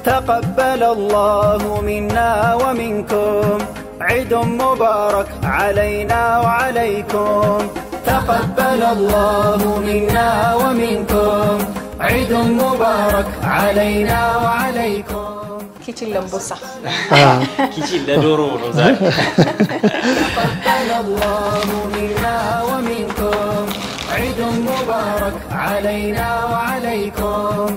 تقبل الله منا ومنكم عيد مبارك علينا وعليكم تقبل الله منا ومنكم عيد مبارك علينا وعليكم كيتشن لمبوسا كيتشن لدورو روزاي تقبل الله منا ومنكم عيد مبارك علينا وعليكم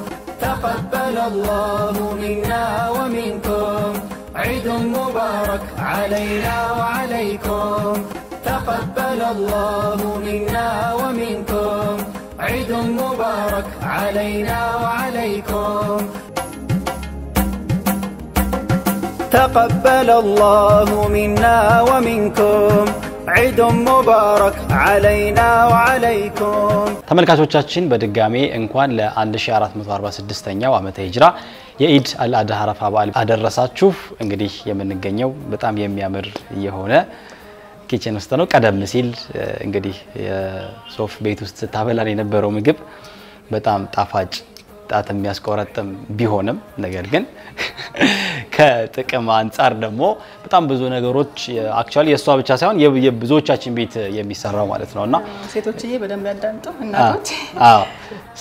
تقبل الله منا ومنكم عيد مبارك علينا وعليكم تقبل الله منا ومنكم عيد مبارك علينا وعليكم تقبل الله منا ومنكم عيد مبارك علينا وعليكم ተመልካቾቻችን በድጋሜ እንኳን ለ1446ኛው ዓመተ ሂጅራ የኢድ አልአድሃ አረፋ በዓል አደረሳችሁ እንግዲህ የምንገኘው በጣም የሚያምር የሆነ ኪችን ውስጥ ነው ቀደም ሲል እንግዲህ የሶፍ ቤት ውስጥ ታበላን የነበረው ምግብ በጣም ጣፋጭ ጣት የሚያስቆረጥም ቢሆንም ነገር ግን ከጥቅም አንፃር ደግሞ በጣም ብዙ ነገሮች አክቹአሊ የሷ ብቻ ሳይሆን የብዙዎቻችን ቤት የሚሰራው ማለት ነውና ሴቶችዬ በደንብ ያዳምጡ እናቶች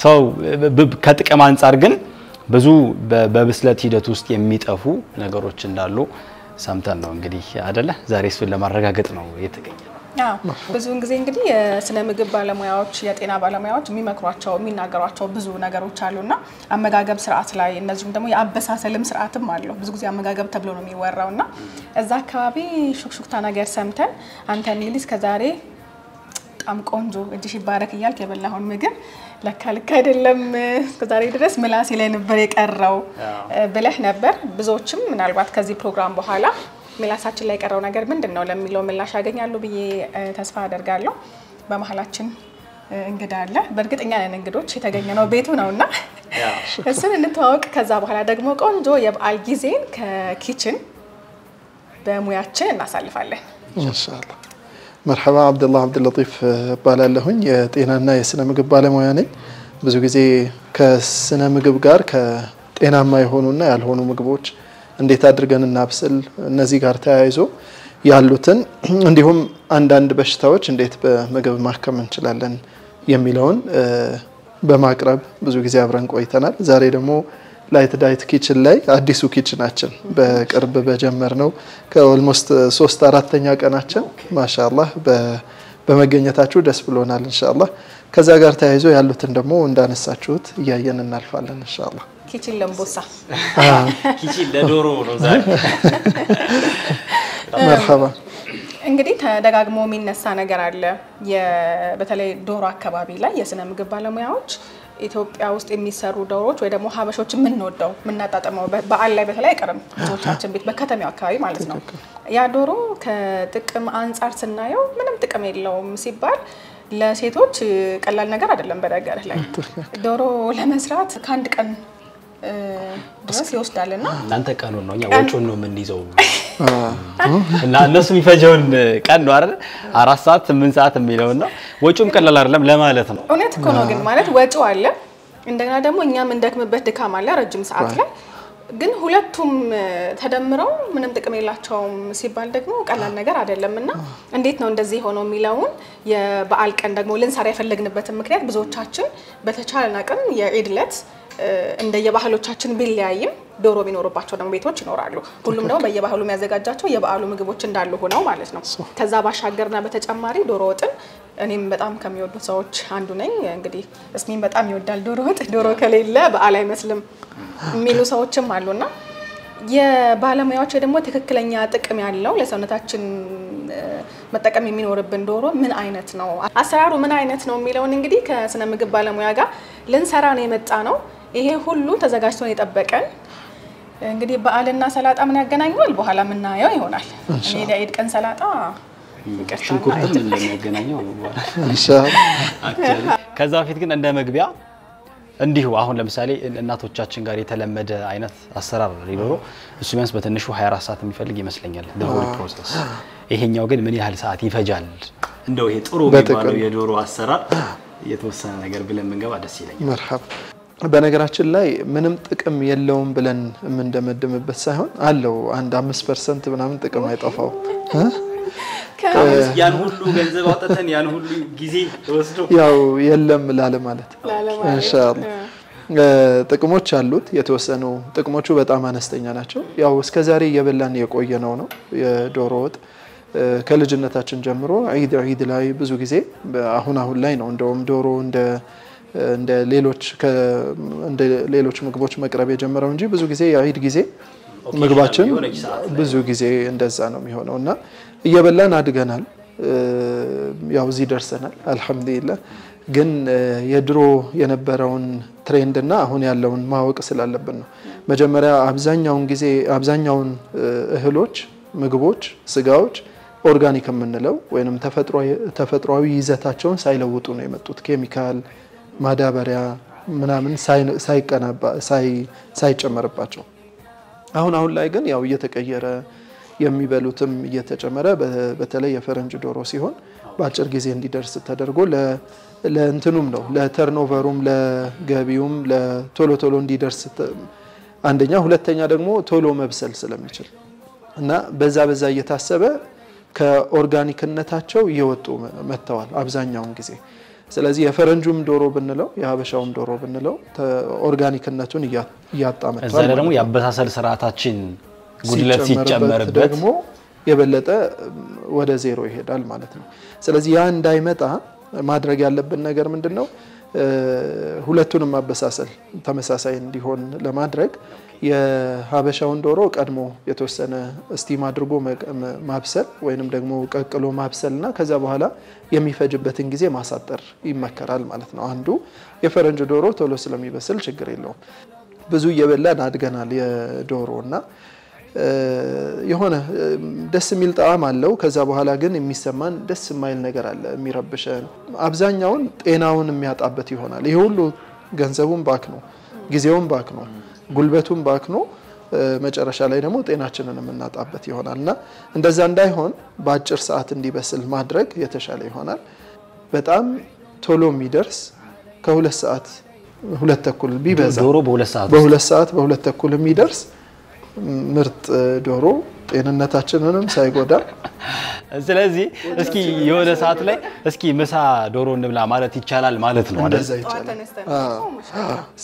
ሰው ከጥቅም አንፃር ግን ብዙ በብስለት ሂደት ውስጥ የሚጠፉ ነገሮች እንዳሉ ሰምተን ነው እንግዲህ አይደለ ዛሬ እሱን ለማረጋገጥ ነው የተገኘው ብዙውን ጊዜ እንግዲህ የስነ ምግብ ባለሙያዎች የጤና ባለሙያዎች የሚመክሯቸው የሚናገሯቸው ብዙ ነገሮች አሉና አመጋገብ ስርዓት ላይ እነዚህም ደግሞ የአበሳሰልም ስርዓትም አለው ብዙ ጊዜ አመጋገብ ተብሎ ነው የሚወራውና እዛ አካባቢ ሹክሹክታ ነገር ሰምተን አንተ እንግዲህ ከዛሬ በጣም ቆንጆ እጅሽ ይባረክ ይያልክ የበላውን ምግብ ለካ ልክ አይደለም ከዛሬ ድረስ ምላስ ላይ ነበር የቀረው ብለህ ነበር ብዙዎችም ምናልባት ከዚህ ፕሮግራም በኋላ ምላሳችን ላይ ቀረው ነገር ምንድነው ለሚለው ምላሽ ያገኛሉ ብዬ ተስፋ አደርጋለሁ በመሐላችን እንግዳ አለ በእርግጠኛ ነን እንግዶች የተገኘነው ቤቱ ነውና እሱን እንተዋወቅ ከዛ በኋላ ደግሞ ቆንጆ የበዓል ጊዜን ከኪችን በሙያችን እናሳልፋለን ኢንሻአላህ مرحبا عبد الله عبد اللطيف ባላለሁኝ የጤናና የስነ ምግብ ባለሙያ ነኝ ብዙ ጊዜ ከስነ ምግብ ጋር ከጤናማ የሆኑና ያልሆኑ ምግቦች እንዴት አድርገን እናብስል እነዚህ ጋር ተያይዞ ያሉትን እንዲሁም አንዳንድ በሽታዎች እንዴት በምግብ ማከም እንችላለን የሚለውን በማቅረብ ብዙ ጊዜ አብረን ቆይተናል ዛሬ ደግሞ ላይት ዳይት ኪችን ላይ አዲሱ ኪችናችን በቅርብ በጀመርነው ከኦልሞስት 3-4ኛ ቀናችን ማሻአላህ በመገኘታችሁ ደስ ብሎናል ኢንሻአላህ ከዛ ጋር ተያይዞ ያሉትን ደግሞ እንዳነሳችሁት ያየን እናልፋለን ኢንሻአላህ ኪችን ለምቦሳ ኪችን ለዶሮ ሮዛይ مرحبا እንግዲህ ተደጋግሞ የሚነሳ ነገር አለ በተለይ ዶሮ አካባቢ ላይ የስነ ምግብ ባለሙያዎች ኢትዮጵያ ውስጥ የሚሰሩ ዶሮዎች ወይ ደግሞ ሀበሾች ምን ወደው ምናጣጣመው በዓል ላይ በተለይ ቀረም ዶሮቻችን ቤት በከተማው አካባቢ ማለት ነው ያ ዶሮ ከጥቅም አንፃር ስናየው ምንም ጥቅም የለውም ሲባል ለሴቶች ቀላል ነገር አይደለም በነገር ላይ ዶሮ ለመስራት ከአንድ ቀን ድረስ ይወስዳልና እናንተ ቀኑን ነው ወጪውን ነው ምን ይዘው እና እነሱ የሚፈጀውን ቀን ነው አይደል 4 ሰዓት 8 ሰዓት የሚለውና ወጪውም ቀላል አይደለም ለማለት ነው እውነት እኮ ነው ግን ማለት ወጪው አለ እንደገና ደግሞ እኛም እንደክምበት ድካም አለ ረጅም ሰዓት ላይ ግን ሁለቱም ተደምረው ምንም ጥቅም የላቸውም ሲባል ደግሞ ቀላል ነገር አይደለምና እንዴት ነው እንደዚህ ሆኖ የሚለውን የበዓል ቀን ደግሞ ልንሰራ የፈለግንበት ምክንያት ብዙዎቻችን በተቻለና ቀን የኢድለት እንደየባህሎቻችን ቢለያይም ዶሮ ቢኖርባቸው ደግሞ ቤቶች ይኖራሉ ሁሉም ደግሞ በየባህሉ የሚያዘጋጃቸው የበዓሉ ምግቦች እንዳሉ ሆነው ማለት ነው ከዛ ባሻገርና በተጨማሪ ዶሮ ወጥን እኔም በጣም ከሚወዱ ሰዎች አንዱ ነኝ እንግዲህ እስሚን በጣም ይወዳል ዶሮ ወጥ ዶሮ ከሌለ በዓል አይመስልም የሚሉ ሰዎችም አሉና የባለሙያዎች ደግሞ ትክክለኛ ጥቅም ያለው ለሰውነታችን መጠቀም የሚኖርብን ዶሮ ምን አይነት ነው አሰራሩ ምን አይነት ነው የሚለውን እንግዲህ ከስነ ምግብ ባለሙያ ጋር ልንሰራ ነው የመጣ ነው ይሄ ሁሉ ተዘጋጅቶ ነው የጠበቀን እንግዲህ በዓልና ሰላጣ ምን ያገናኛል በኋላ ምን እናየው ይሆናል እኔ ለኢድ ቀን ሰላጣ ሽንኩርት ምን እንደሚያገናኘው ኢንሻአላህ ከዛ በፊት ግን እንደ መግቢያ እንዲሁ አሁን ለምሳሌ እናቶቻችን ጋር የተለመደ አይነት አሰራር ሊኖር እሱ ቢያንስ በትንሹ 24 ሰዓት የሚፈልግ ይመስለኛል the whole process ይሄኛው ግን ምን ያህል ሰዓት ይፈጃል እንደው ይሄ ጥሩ የሚባለው የዶሮ አሰራር የተወሰነ ነገር ብለን መንገባ ደስ ይለኛል مرحبا በነገራችን ላይ ምንም ጥቅም የለውም ብለን የምንደመድምበት ሳይሆን አለው አንድ 5% ምናምን ጥቅም አይጠፋው ያን ሁሉ ገንዘብ አውጥተን ያን ሁሉ ጊዜ ወስዶ ያው የለም ላለ ማለት ኢንሻአላህ ጥቅሞች አሉት የተወሰኑ ጥቅሞቹ በጣም አነስተኛ ናቸው ያው እስከዛሬ የበላን የቆየነው ነው የዶሮ ወጥ ከልጅነታችን ጀምሮ ዒድ ላይ ብዙ ጊዜ አሁን ላይ ነው እንደውም ዶሮ እንደ ሌሎች ምግቦች መቅረብ የጀመረው እንጂ ብዙ ጊዜ የዒድ ጊዜ ምግባችን ብዙ ጊዜ እንደዛ ነው የሚሆነውና እየበላን አድገናል ያው እዚህ ደርሰናል አልহামዱሊላህ ግን የድሮ የነበረውን ትሬንድና አሁን ያለውን ማወቅ ስላለብን ነው መጀመሪያ አብዛኛውን እህሎች ምግቦች ስጋዎች ኦርጋኒክ የምንለው ወይንም ተፈጥሯዊ ይዘታቸውን ሳይለውጡ ነው የመጡት ኬሚካል ማዳበሪያ ምናምን ሳይጨመርባቸው አሁን ላይ ግን ያው እየተቀየረ የሚበሉትም እየተጨመረ በተለይ የፈረንጅ ዶሮ ሲሆን በአጭር ጊዜ እንዲደርስ ተደርጎ ለእንትኑም ነው ለተርኖቨሩም ለገቢውም ለቶሎ እንዲደርስ አንደኛ ሁለተኛ ደግሞ ቶሎ መብሰል ስለሚችል እና በዛ እየታሰበ ከኦርጋኒክነታቸው እየወጡ መተዋል አብዛኛውን ጊዜ ስለዚህ የፈረንጁም ዶሮ ብንለው የሀበሻውም ዶሮ ብንለው ኦርጋኒክነቱን ያጣመጣው እዛ ደግሞ ያበሳሰል ስርዓታችን ጉድለት ሲጨመርበት ደግሞ የበለጠ ወደ ዜሮ ይሄዳል ማለት ነው ስለዚህ ያ እንዳይመጣ ማድረግ ያለብን ነገር ምንድነው ሁለቱንም ማበሳሰል ተመሳሳይ እንዲሆን ለማድረግ የሀበሻውን ዶሮ ቀድሞ የተወሰነ ስቲም አድርጎ ማብሰል ወይንም ደግሞ ቀቅሎ ማብሰልና ከዛ በኋላ የሚፈጅበትን ጊዜ ማሳጠር ይመከራል ማለት ነው አንዱ የፈረንጅ ዶሮ ቶሎ ስለሚበስል ችግር የለውም ብዙ እየበላን አድገናል የዶሮና የሆነ ደስ የሚል ጣዕም አለው ከዛ በኋላ ግን የሚሰማን ደስ የማይል ነገር አለ የሚረብሸን አብዛኛውን ጤናውን የሚያጣበት ይሆናል ይሄ ሁሉ ገንዘቡን ባክ ነው ጊዜውን ባክ ነው ጉልበቱን ባክ ነው መጨረሻ ላይ ደግሞ ጤናችንን የምናጣበት ይሆናልና እንደዛ እንዳይሆን በአጭር ሰዓት እንዲበስል ማድረግ የተሻለ ይሆናል በጣም ቶሎ የሚደርስ ከ2 ሰዓት 2 ተኩል ቢበዛ ዶሮ በ2 ሰዓት በ2 ተኩል የሚደርስ ምርጥ ዶሮ ጤንነታችንንም ሳይጎዳ ስለዚህ እስኪ የሆነ ሰዓት ላይ እስኪ ምሳ ዶሮ እንብላ ማለት ይቻላል ማለት ነው አይደል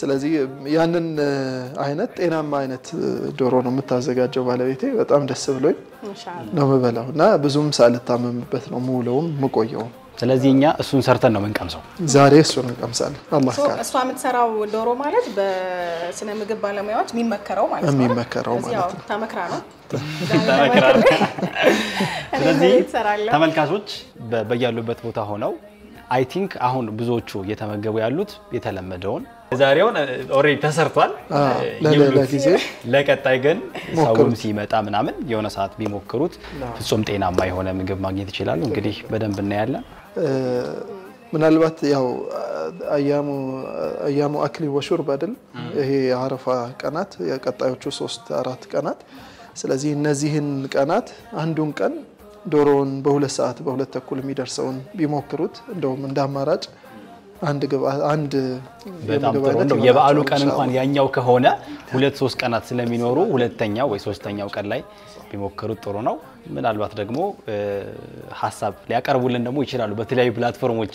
ስለዚህ ያንን አይነት ጤናማ አይነት ዶሮ ነው የምታዘጋጀው ባለቤቴ በጣም ደስ ብሎኝ ነው መበላውና ብዙም ሳልታመምበት ነው ሙሉውን መቆየው ስለዚህ እኛ እሱን ሰርተን ነው መንቀምሰው ዛሬ እሱን እንቀምሳለን አላህ ካለ እሷ የምትሰራው ዶሮ ማለት በስነ ምግብ ባለሙያዎች የሚመከረው ማለት ነው የሚመከረው ማለት ነው ተመክራ ነው ስለዚህ ተመልካቾች በያሉበት ቦታ ሆነው አይ ቲንክ አሁን ብዙዎቹ እየተመገቡ ያሉት የተለመደውን ዛሬውን ኦሬዲ ተሰርቷል ለጊዜ ለቀጣይ ግን ሰውም ሲመጣ ምናምን የሆነ ሰዓት ቢሞክሩት ፍጹም ጤናማ የሆነ ምግብ ማግኘት ይችላሉ እንግዲህ በደንብ እናያለን ምናልባት ያው አያሙ አክሊ ወሹርብ አይደል ይሄ አረፋ ቀናት የቀጣዮቹ 3-4 ቀናት ስለዚህ እነዚህን ቀናት አንዱን ቀን ዶሮን በ2 ሰዓት በ2 ተኩል የሚደርሰውን ቢሞክሩት እንደውም እንዳማራጭ አንድ በጣም ጥሩ ነው የበዓሉ ቀን እንኳን ያኛው ከሆነ 2-3 ቀናት ስለሚኖሩ ሁለተኛው ወይ ሶስተኛው ቀን ላይ ቢሞክሩት ጥሩ ነው ምናልባት ደግሞ ሐሳብ ሊያቀርቡልን ደግሞ ይችላሉ በተለያዩ ፕላትፎርሞች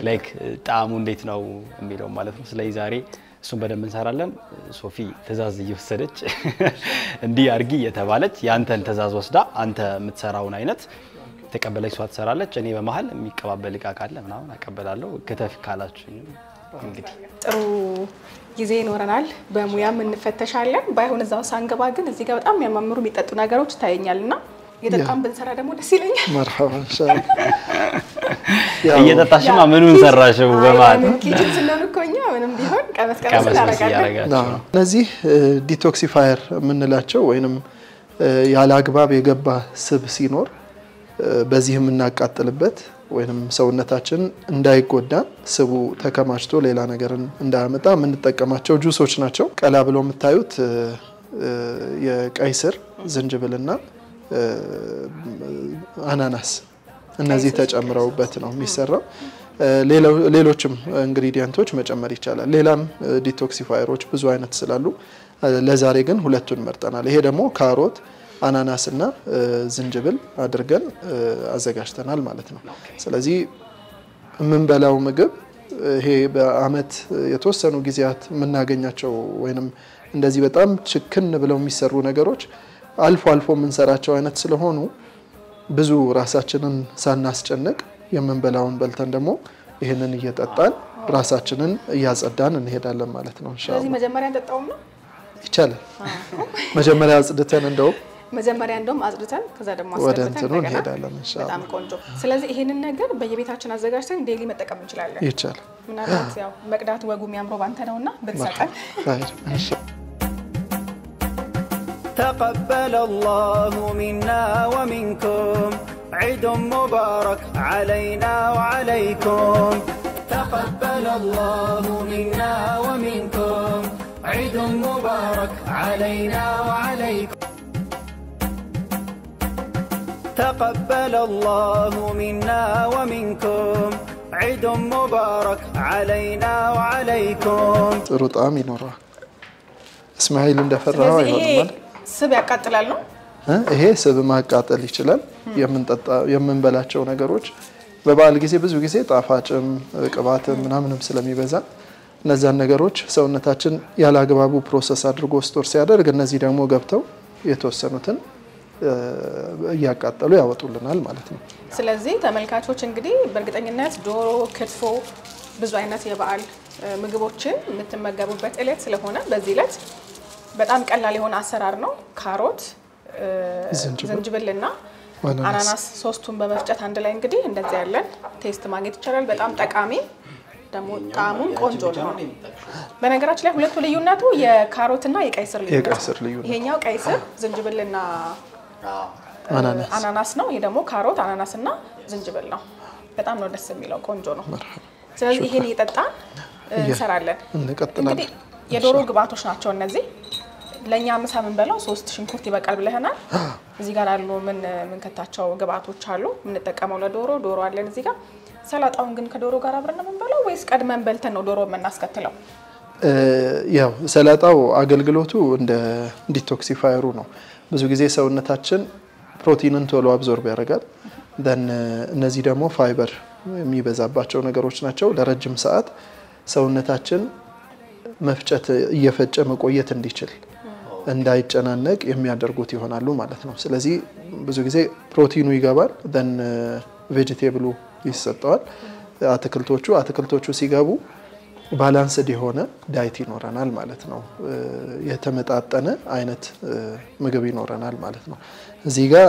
ላይክ ጣዕሙ እንዴት ነው የሚለው ማለት ነው ስለዚህ ዛሬ እሱን በደንብ እንሰራለን ሶፊ ተዛዝ እየወሰደች እንዲህ አርጊ የተባለች ያንተን ተዛዝ ወስዳ አንተ የምትሰራውን አይነት ተቀበለች ሷት ሰራለች እኔ በመሃል የሚቀባበል እቃ ካለ ምናምን አቀበላለሁ ከተፍ ካላችሁ እንግዲህ ጥሩ ጊዜ ይኖረናል በሙያም እንፈተሻለን ባይሆን እዛው ሳንገባ ግን እዚህ ጋር በጣም የሚያማምሩ የሚጠጡ ነገሮች ታየኛልና የጠጣም ብንሰራ ደግሞ ደስ ይለኛል مرحبا ان شاء الله እየጠጣሽማ ምኑን ሰራሽው በማለት ኪችን ስለሆነኮኛ ምንም ቢሆን ቀመስ እናደርጋለን እነዚህ ዲቶክሲፋየር የምንላቸው ወይንም ያለ አግባብ የገባ ስብ ሲኖር በዚህም እናቃጥልበት ወይንም ሰውነታችን እንዳይጎዳ ስቡ ተከማችቶ ሌላ ነገርን እንዳያመጣ የምንጠቀማቸው ጁሶች ናቸው ቀላ ብሎ የምታዩት የቀይ ስር ዝንጅብልና አናናስ እነዚህ ተጨምረውበት ነው የሚሰራው ሌሎችም ኢንግሪዲየንቶች መጨመር ይቻላል። ሌላም ዲቶክሲፋየሮች ብዙ አይነት ስላሉ ለዛሬ ግን ሁለቱን መርጠናል። ይሄ ደግሞ ካሮት አናናስና ዝንጅብል አድርገን አዘጋጅተናል ማለት ነው። ስለዚህ የምንበላው ምግብ ይሄ በአመት የተወሰኑ ጊዜያት የምናገኛቸው ወይንም እንደዚህ በጣም ችክን ብለው የሚሰሩ ነገሮች አልፎ አልፎ የምንሰራቸው አይነት ስለሆኑ ብዙ ራሳችንን ሳናስጨንቅ የምንበላውን በልተን ደግሞ ይሄንን እየጠጣን ራሳችንን እያጸዳን እንሄዳለን ማለት ነው ኢንሻአላህ። ስለዚህ መጀመሪያ እንጠጣውም ነው ይቻላል። መጀመሪያ አጽድተን እንደውም አጽድተን ከዛ ደግሞ ወደ አስገብተን እንትኑ እንሄዳለን ኢንሻአላህ። በጣም ቆንጆ። ስለዚህ ይሄንን ነገር በየቤታችን አዘጋጅተን ዴሊ መጠቀም እንችላለን። ይቻላል። ምናልባት ያው መቅዳት ወጉ የሚያምረው ባንተ ነውና ብትሰጠን تقبل الله منا ومنكم عيد مبارك علينا وعليكم تقبل الله منا ومنكم عيد مبارك علينا وعليكم تقبل الله منا ومنكم عيد مبارك علينا وعليكم ጥሩ ጣዕም ይኖረዋል። እስማኤል እንደፈራው አይሆንም። ስብ ያቃጥላል ነው ይሄ ስብ ማቃጠል ይችላል። የምንበላቸው ነገሮች በበዓል ጊዜ ብዙ ጊዜ ጣፋጭም ቅባትም ምናምንም ስለሚበዛ እነዛን ነገሮች ሰውነታችን ያላግባቡ ፕሮሰስ አድርጎ ስቶር ሲያደርግ እነዚህ ደግሞ ገብተው የተወሰኑትን እያቃጠሉ ያወጡልናል ማለት ነው። ስለዚህ ተመልካቾች እንግዲህ በእርግጠኝነት ዶሮ፣ ክትፎ ብዙ አይነት የበዓል ምግቦችን የምትመገቡበት እለት ስለሆነ በዚህ እለት በጣም ቀላል የሆነ አሰራር ነው። ካሮት፣ ዝንጅብልና አናናስ ሶስቱን በመፍጨት አንድ ላይ እንግዲህ እንደዚህ ያለን ቴስት ማግኘት ይቻላል። በጣም ጠቃሚ ደግሞ ጣዕሙም ቆንጆ ነው። በነገራችን ላይ ሁለቱ ልዩነቱ የካሮትና የቀይ ስር ልዩነት። ይሄኛው ቀይ ስር ዝንጅብልና አናናስ ነው። ይሄ ደግሞ ካሮት አናናስና ዝንጅብል ነው። በጣም ነው ደስ የሚለው ቆንጆ ነው። ስለዚህ ይሄን እየጠጣን እንሰራለን። እንግዲህ የዶሮ ግብአቶች ናቸው እነዚህ። ለኛ ምሳ ምን በላው 3 ሽንኩርት ይበቃል ብለናል። እዚህ ጋር አሉ ምን ከታቸው ግብአቶች አሉ የምንጠቀመው ለዶሮ ዶሮ አለን እዚህ ጋር። ሰላጣውን ግን ከዶሮ ጋር አብረን ነው የምንበላው ወይስ ቀድመን በልተን ነው ዶሮ የምናስከትለው? ያው ሰላጣው አገልግሎቱ እንደ ዲቶክሲፋየሩ ነው። ብዙ ጊዜ ሰውነታችን ፕሮቲንን ቶሎ አብዞርብ ያደርጋል። እነዚህ ደግሞ ፋይበር የሚበዛባቸው ነገሮች ናቸው። ለረጅም ሰዓት ሰውነታችን መፍጨት እየፈጨ መቆየት እንዲችል እንዳይጨናነቅ የሚያደርጉት ይሆናሉ ማለት ነው። ስለዚህ ብዙ ጊዜ ፕሮቲኑ ይገባል ቬጂቴብሉ ይሰጣል። አትክልቶቹ ሲገቡ ባላንስድ የሆነ ዳይት ይኖረናል ማለት ነው። የተመጣጠነ አይነት ምግብ ይኖረናል ማለት ነው። እዚህ ጋር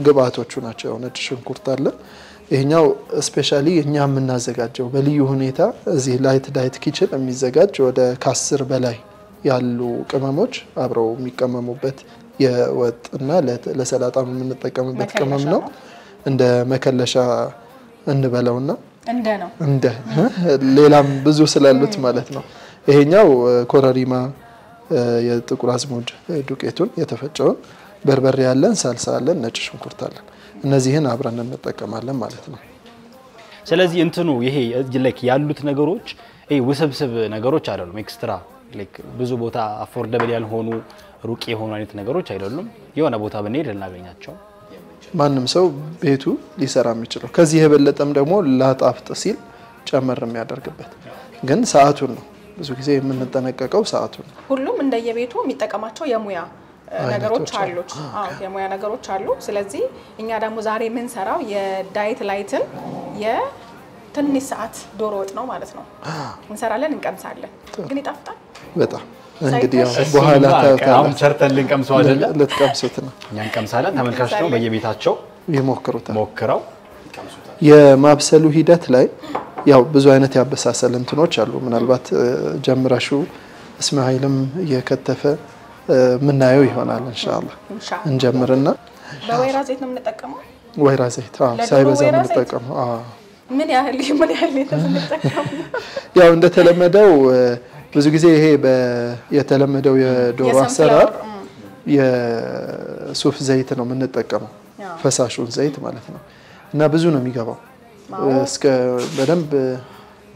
ግብአቶቹ ናቸው። ነጭ ሽንኩርት አለ። ይሄኛው ስፔሻሊ እኛ የምናዘጋጀው በልዩ ሁኔታ እዚህ ላይት ዳይት ኪችን የሚዘጋጅ ወደ 10 በላይ ያሉ ቅመሞች አብረው የሚቀመሙበት የወጥና ለሰላጣ የምንጠቀምበት ቅመም ነው። እንደ መከለሻ እንበለውና እንደ ሌላም ብዙ ስላሉት ማለት ነው። ይሄኛው ኮረሪማ የጥቁር አዝሙድ ዱቄቱን የተፈጨውን በርበሬ ያለን ሳልሳ አለን ነጭ ሽንኩርት አለን። እነዚህን አብረን እንጠቀማለን ማለት ነው። ስለዚህ እንትኑ ይሄ ላይክ ያሉት ነገሮች ውስብስብ ነገሮች አይደሉም። ኤክስትራ ላይክ ብዙ ቦታ አፎርደብል ያልሆኑ ሩቅ የሆኑ አይነት ነገሮች አይደሉም። የሆነ ቦታ ብንሄድ ልናገኛቸው ማንም ሰው ቤቱ ሊሰራ የሚችለው ከዚህ የበለጠም ደግሞ ላጣፍጥ ሲል ጨመር የሚያደርግበት ግን ሰዓቱን ነው። ብዙ ጊዜ የምንጠነቀቀው ሰዓቱን ነው። ሁሉም እንደየቤቱ የሚጠቀማቸው የሙያ ነገሮች አሉት። የሙያ ነገሮች አሉ። ስለዚህ እኛ ደግሞ ዛሬ ምን ሰራው የዳይት ላይትን የትንሽ ሰዓት ዶሮ ወጥ ነው ማለት ነው። እንሰራለን፣ እንቀምሳለን። ግን ይጣፍጣል በጣም እንግዲህ በኋላ አሁን ሰርተን ልንቀምሰው አይደለ? ልትቀምሱት ነው። እኛ እንቀምሳለን። ተመልካቾች ነው በየቤታቸው ይሞክሩታል። ሞክረው የማብሰሉ ሂደት ላይ ያው ብዙ አይነት ያበሳሰል እንትኖች አሉ። ምናልባት ጀምራሹ እስማኤልም እየከተፈ ምናየው ይሆናል ኢንሻአላህ። እንጀምርና በወይራ ዘይት ነው የምንጠቀመው። ወይራ ዘይት ሳይበዛ የምንጠቀመው ምን ያህል የምንጠቀመው? ያው እንደተለመደው ብዙ ጊዜ ይሄ የተለመደው የዶሮ አሰራር የሱፍ ዘይት ነው የምንጠቀመው፣ ፈሳሹን ዘይት ማለት ነው። እና ብዙ ነው የሚገባው እስከ በደንብ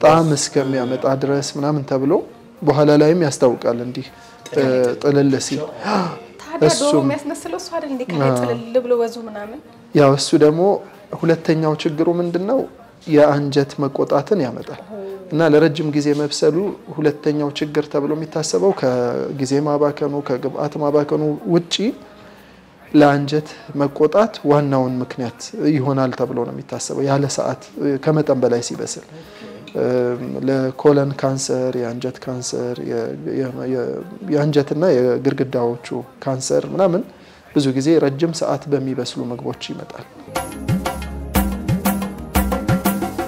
ጣዕም እስከሚያመጣ ድረስ ምናምን ተብሎ በኋላ ላይም ያስታውቃል እንዲህ ጥልል ሲል እሱ የሚያስመስለው እሱ አይደል እንዴ ከላይ ጥልል ብሎ ወዙ ምናምን ያው እሱ ደግሞ ሁለተኛው ችግሩ ምንድነው የአንጀት መቆጣትን ያመጣል እና ለረጅም ጊዜ መብሰሉ ሁለተኛው ችግር ተብሎ የሚታሰበው ከጊዜ ማባከኑ ከግብአት ማባከኑ ውጪ ለአንጀት መቆጣት ዋናውን ምክንያት ይሆናል ተብሎ ነው የሚታሰበው ያለ ሰዓት ከመጠን በላይ ሲበስል ለኮለን ካንሰር የአንጀት ካንሰር የአንጀትና የግርግዳዎቹ ካንሰር ምናምን ብዙ ጊዜ ረጅም ሰዓት በሚበስሉ ምግቦች ይመጣል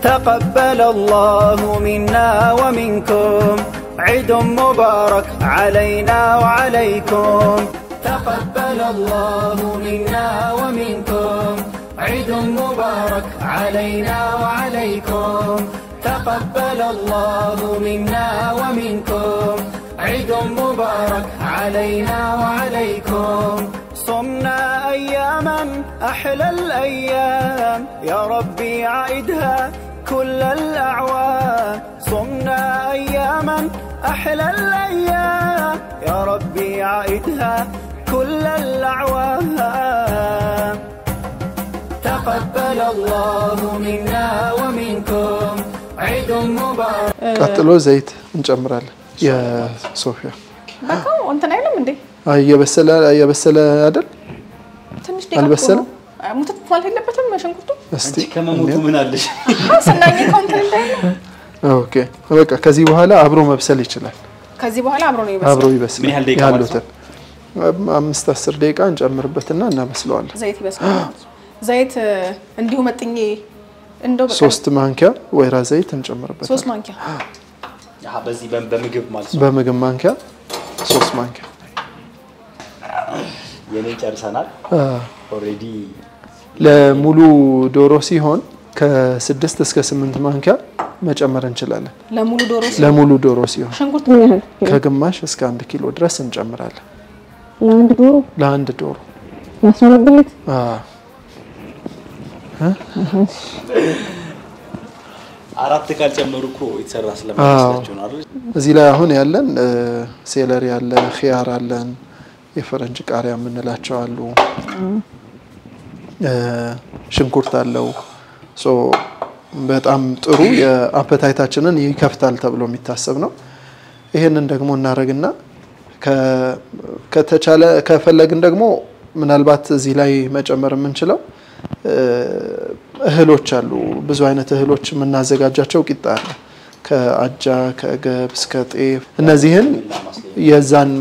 تقبل الله منا ومنكم عيد مبارك علينا وعليكم تقبل الله منا ومنكم عيد مبارك علينا وعليكم تقبل الله منا ومنكم عيد مبارك علينا وعليكم صمنا أياما أحلى الأيام يا ربي عيدها كل الأعوام صمنا أياما أحلى الأيام يا ربي عيدها كل الأعوام تقبل الله منا ومنكم عيد مبارك قتلو زيت እንጨምራለን የሶፊያ በቃው እንትን አይልም እንዴ እየበሰለ አይደል ትንሽ ደቂቃ ሙተት ማለት የለበትም ሽንኩርቱ እስቲ ከመሞቱ ምን አለሽ ሰናኝ ካውንተር እንዳይል ኦኬ በቃ ከዚህ በኋላ አብሮ መብሰል ይችላል ከዚህ በኋላ አብሮ ነው ይበስላል አብሮ ይበስላል ምን ያህል ደቂቃ ማለት ነው 5-10 ደቂቃ እንጨምርበትና እናበስለዋለን ዘይት ይበስላል ዘይት እንዲሁ መጥኜ እንደው በቃ 3 ማንኪያ ወይራ ዘይት እንጨምርበታለን 3 ማንኪያ በዚህ በምግብ ማለት ነው በምግብ ማንኪያ 3 ማንኪያ የኔ ጨርሰናል ኦሬዲ ለሙሉ ዶሮ ሲሆን ከ6 እስከ 8 ማንኪያ መጨመር እንችላለን ለሙሉ ዶሮ ሲሆን ሽንኩርት ምን ያህል ከግማሽ እስከ 1 ኪሎ ድረስ እንጨምራለን ለአንድ ዶሮ ያስፈልግልት አራት ቃል ጨምሩኮ የተሰራ ስለማይመስላችሁ ነው አይደል እዚህ ላይ አሁን ያለን ሴለሪ አለ ኺያር አለን የፈረንጅ ቃሪያ የምንላቸው አሉ ሽንኩርት አለው ሶ በጣም ጥሩ የአፐታይታችንን ይከፍታል ተብሎ የሚታሰብ ነው ይሄንን ደግሞ እናረግና ከተቻለ ከፈለግን ደግሞ ምናልባት እዚህ ላይ መጨመር የምንችለው እህሎች አሉ ብዙ አይነት እህሎች የምናዘጋጃቸው ቂጣ አለ ከአጃ ከገብስ ከጤፍ እነዚህን የዛን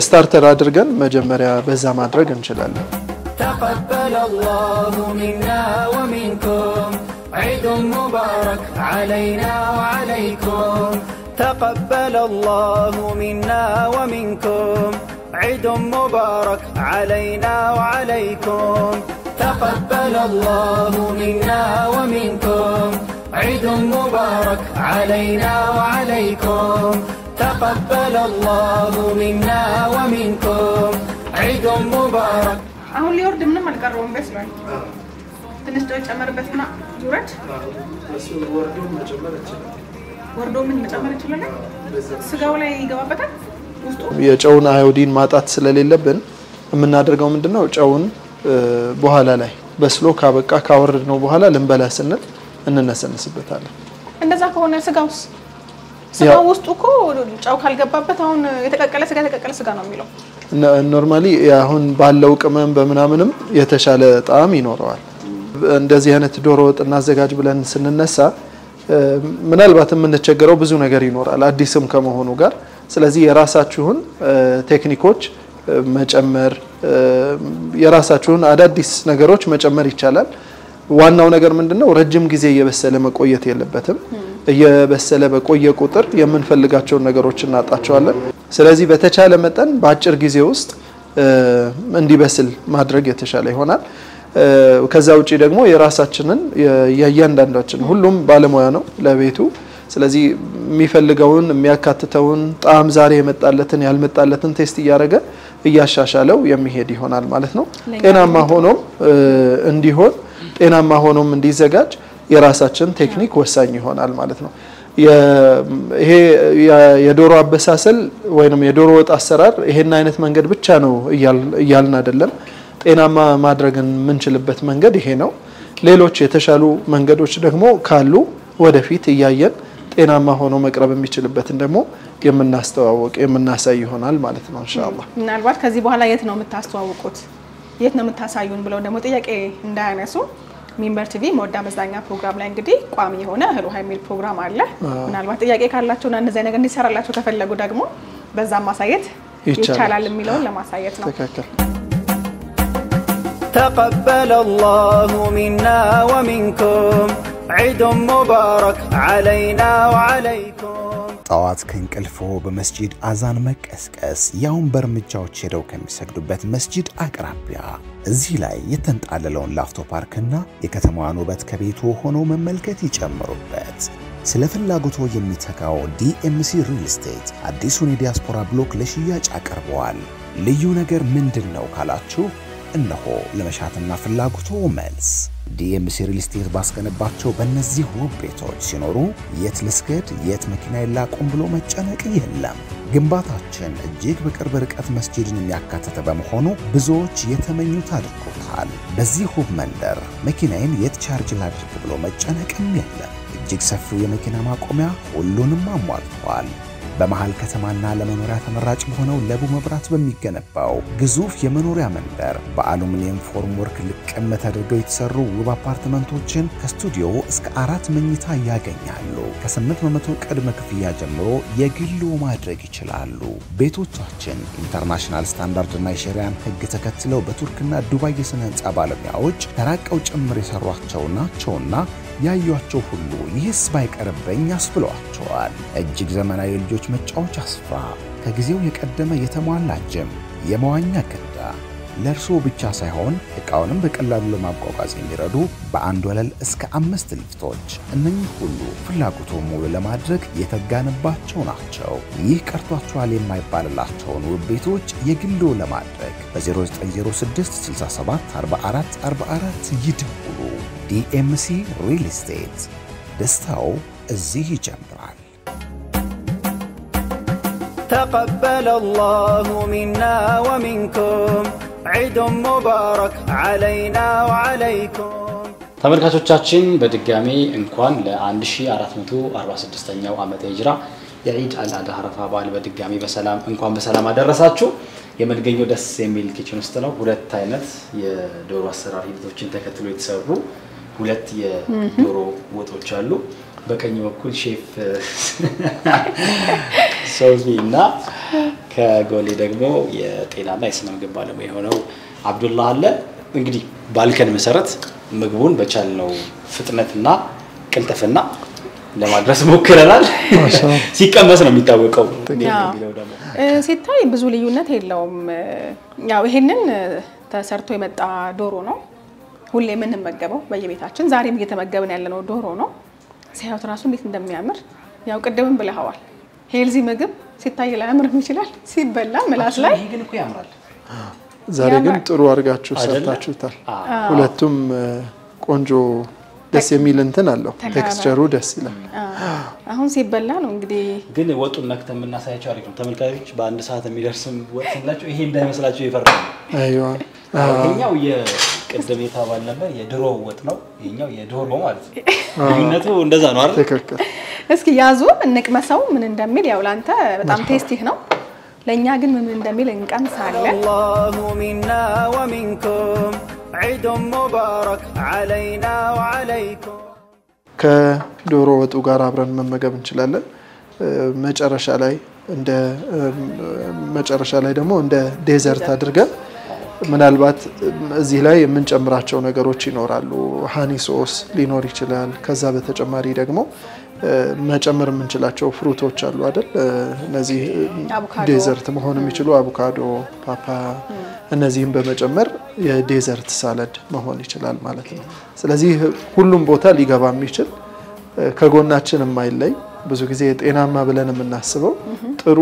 ስታርተር አድርገን መጀመሪያ በዛ ማድረግ እንችላለን تقبل الله منا ومنكم عيد مبارك علينا وعليكم تقبل الله منا ومنكم عيد مبارك علينا وعليكم تقبل الله منا ومنكم عيد مبارك علينا وعليكم تقبل الله منا ومنكم عيد مبارك አሁን ሊወርድ ምንም አልቀረውም በስሏል ትንሽ ጨመርበትና ይወርድ እሱ ወርዶ መጨመር ይችላል ወርዶ ምን መጨመር ይችላል ስጋው ላይ ይገባበታል ውስጡ የጨውን አዮዲን ማጣት ስለሌለብን የምናደርገው ምንድነው ጨውን በኋላ ላይ በስሎ ካበቃ ካወርድ ነው በኋላ ልንበላ ስንል እንነሰንስበታለን እንደዛ ከሆነ ስጋውስ ስጋው ውስጡ እኮ ጨው ካልገባበት አሁን የተቀቀለ ስጋ ነው የሚለው ኖርማሊ አሁን ባለው ቅመም በመናምንም የተሻለ ጣዕም ይኖረዋል እንደዚህ አይነት ዶሮ ወጥ እናዘጋጅ ብለን ስንነሳ ምናልባት የምንቸገረው ብዙ ነገር ይኖራል አዲስም ከመሆኑ ጋር ስለዚህ የራሳችሁን ቴክኒኮች መጨመር የራሳችሁን አዳዲስ ነገሮች መጨመር ይቻላል ዋናው ነገር ምንድነው ረጅም ጊዜ እየበሰለ መቆየት የለበትም እየበሰለ በቆየ ቁጥር የምንፈልጋቸው ነገሮች እናጣቸዋለን ስለዚህ በተቻለ መጠን በአጭር ጊዜ ውስጥ እንዲበስል ማድረግ የተሻለ ይሆናል ከዛ ውጪ ደግሞ የራሳችንን የእያንዳንዳችን ሁሉም ባለሙያ ነው ለቤቱ ስለዚህ የሚፈልገውን የሚያካትተውን ጣዕም ዛሬ የመጣለትን ያልመጣለትን ቴስት እያደረገ እያሻሻለው የሚሄድ ይሆናል ማለት ነው ጤናማ ሆኖም እንዲሆን ጤናማ ሆኖም እንዲዘጋጅ የራሳችን ቴክኒክ ወሳኝ ይሆናል ማለት ነው። ይሄ የዶሮ አበሳሰል ወይንም የዶሮ ወጥ አሰራር ይሄን አይነት መንገድ ብቻ ነው እያልን አይደለም። ጤናማ ማድረግን የምንችልበት መንገድ ይሄ ነው። ሌሎች የተሻሉ መንገዶች ደግሞ ካሉ ወደፊት እያየን ጤናማ ሆኖ መቅረብ የሚችልበትን ደግሞ የምናስተዋውቅ የምናሳይ ይሆናል ማለት ነው ኢንሻአላህ። ምናልባት ከዚህ በኋላ የት ነው የምታስተዋውቁት የት ነው የምታሳዩን ብለው ደግሞ ጥያቄ እንዳያነሱ ሚንበር ቲቪ መወዳ መዝናኛ ፕሮግራም ላይ እንግዲህ ቋሚ የሆነ እህል ውሃ የሚል ፕሮግራም አለ። ምናልባት ጥያቄ ካላቸውና እንደዚህ ነገር እንዲሰራላቸው ከፈለጉ ደግሞ በዛ ማሳየት ይቻላል የሚለውን ለማሳየት ነው። تقبل الله منا ومنكم عيد مبارك علينا وعليكم طاوات ከእንቅልፎ በመስጂድ አዛን መቀስቀስ ያውን በርምጃዎች ሄደው ከሚሰግዱበት መስጂድ አቅራቢያ እዚህ ላይ የተንጣለለውን ላፍቶ ፓርክና የከተማዋን ውበት ከቤቱ ሆኖ መመልከት ይጨምሩበት። ስለ ፍላጎቶ የሚተካው ዲኤምሲ ሪል ስቴት አዲሱን የዲያስፖራ ብሎክ ለሽያጭ አቀርበዋል። ልዩ ነገር ምንድነው ካላችሁ እነሆ ለመሻትና ፍላጎቶ መልስ። ዲኤምሲ ሪል ስቴት ባስገነባቸው በእነዚህ ውብ ቤቶች ሲኖሩ የት ልስገድ የት መኪና ይላቁም ብሎ መጨነቅ የለም። ግንባታችን እጅግ በቅርብ ርቀት መስጂድን የሚያካትተ በመሆኑ ብዙዎች የተመኙት አድርጎታል። በዚህ ውብ መንደር መኪናዬን የት ቻርጅ ላድርግ ብሎ መጨነቅም የለም። እጅግ ሰፊው የመኪና ማቆሚያ ሁሉንም አሟልቷል። በመሃል ከተማና ለመኖሪያ ተመራጭ ሆነው ለቡ መብራት በሚገነባው ግዙፍ የመኖሪያ መንደር በአሉሚኒየም ፎርም ወርክ ልቅም ተደርገው የተሰሩ ውብ አፓርትመንቶችን ከስቱዲዮ እስከ 4 መኝታ ያገኛሉ። ከ8% ቅድመ ክፍያ ጀምሮ የግሉ ማድረግ ይችላሉ። ቤቶቻችን ኢንተርናሽናል ስታንዳርድና የሸሪያን ሕግ ተከትለው በቱርክና ዱባይ የስነ ህንጻ ባለሙያዎች ተራቀው ጭምር የሰሯቸው ናቸውና ያዩአቸው ሁሉ ይህስ ባይቀርበኝ ያስብሏቸዋል። እጅግ ዘመናዊ ልጆች መጫወቻ ስፍራ፣ ከጊዜው የቀደመ የተሟላ ጅም፣ የመዋኛ ገንዳ ለርሶ ብቻ ሳይሆን እቃውንም በቀላሉ ለማጓጓዝ የሚረዱ በአንድ ወለል እስከ 5 ሊፍቶች እነኚህ ሁሉ ፍላጎቶ ሙሉ ለማድረግ የተጋነባቸው ናቸው። ይህ ቀርቷቸዋል የማይባልላቸውን ውብ ቤቶች የግሎ ለማድረግ በ0906 67 44 44 ይደውሉ። ዲኤምሲ ሪል ስቴት ደስታው እዚህ ይጀምራል። تقبل الله منا ومنكم عيد مبارك علينا وعليكم ተመልካቾቻችን በድጋሚ እንኳን ለ1446ኛው ዓመተ ሂጅራ የዒድ አልአድሃ አረፋ በዓል በድጋሚ እንኳን በሰላም አደረሳችሁ። የምንገኘው ደስ የሚል ኪችን ውስጥ ነው። ሁለት አይነት የዶሮ አሰራር ሂደቶችን ተከትሎ የተሰሩ ሁለት የዶሮ ወጦች አሉ። በቀኝ በኩል ሼፍ ሶፊና ከጎሌ ደግሞ የጤናና የስነ ምግብ ባለሙያ የሆነው አብዱላህ አለ። እንግዲህ ባልከን መሰረት ምግቡን በቻልነው ፍጥነትና ቅልጥፍና ለማድረስ ሞክረናል። ሲቀመስ ነው የሚታወቀው። ሲታይ ብዙ ልዩነት የለውም። ያው ይሄንን ተሰርቶ የመጣ ዶሮ ነው ሁሌ የምንመገበው በየቤታችን ዛሬም እየተመገብን ያለነው ዶሮ ነው። ሲያዩት ራሱ እንዴት እንደሚያምር ያው ቀደምም ብለዋል። ሄልዚ ምግብ ሲታይ ላያምርም ይችላል ሲበላ ምላስ ላይ ይሄ ግን እኮ ያምራል። ዛሬ ግን ጥሩ አርጋችሁ ሰርታችሁታል። ሁለቱም ቆንጆ ደስ የሚል እንትን አለው። ቴክስቸሩ ደስ ይላል። አሁን ሲበላ ነው እንግዲህ ግን ወጡን ነክተን የምናሳያቸው አሪፍ ነው። ተመልካቾች በአንድ ሰዓት የሚደርስም ወጥ ስላችሁ ይሄ እንዳይመስላችሁ ይፈርዳል። አይዋ ይሄኛው የቀደም የተባለ ነበር የድሮ ወጥ ነው። ይሄኛው የዶሮ ማለት ነው። ልዩነቱ እንደዛ ነው አይደል? ትክክል። እስኪ ያዙ እንቅመሰው ምን እንደሚል ያው ላንተ በጣም ቴስቲህ ነው። ለኛ ግን ምን እንደሚል እንቀምሳለን። الله منا ومنكم عيد مبارك علينا وعليكم ከዶሮ ወጡ ጋር አብረን መመገብ እንችላለን። መጨረሻ ላይ ደግሞ እንደ ዴዘርት አድርገን ምናልባት እዚህ ላይ የምንጨምራቸው ነገሮች ይኖራሉ። ሃኒ ሶስ ሊኖር ይችላል። ከዛ በተጨማሪ ደግሞ መጨመር የምንችላቸው ፍሩቶች አሉ አይደል? እነዚህ ዴዘርት መሆን የሚችሉ አቮካዶ፣ ፓፓያ እነዚህን በመጨመር የዴዘርት ሳላድ መሆን ይችላል ማለት ነው። ስለዚህ ሁሉም ቦታ ሊገባ የሚችል ከጎናችን የማይለይ ብዙ ጊዜ ጤናማ ብለን የምናስበው ጥሩ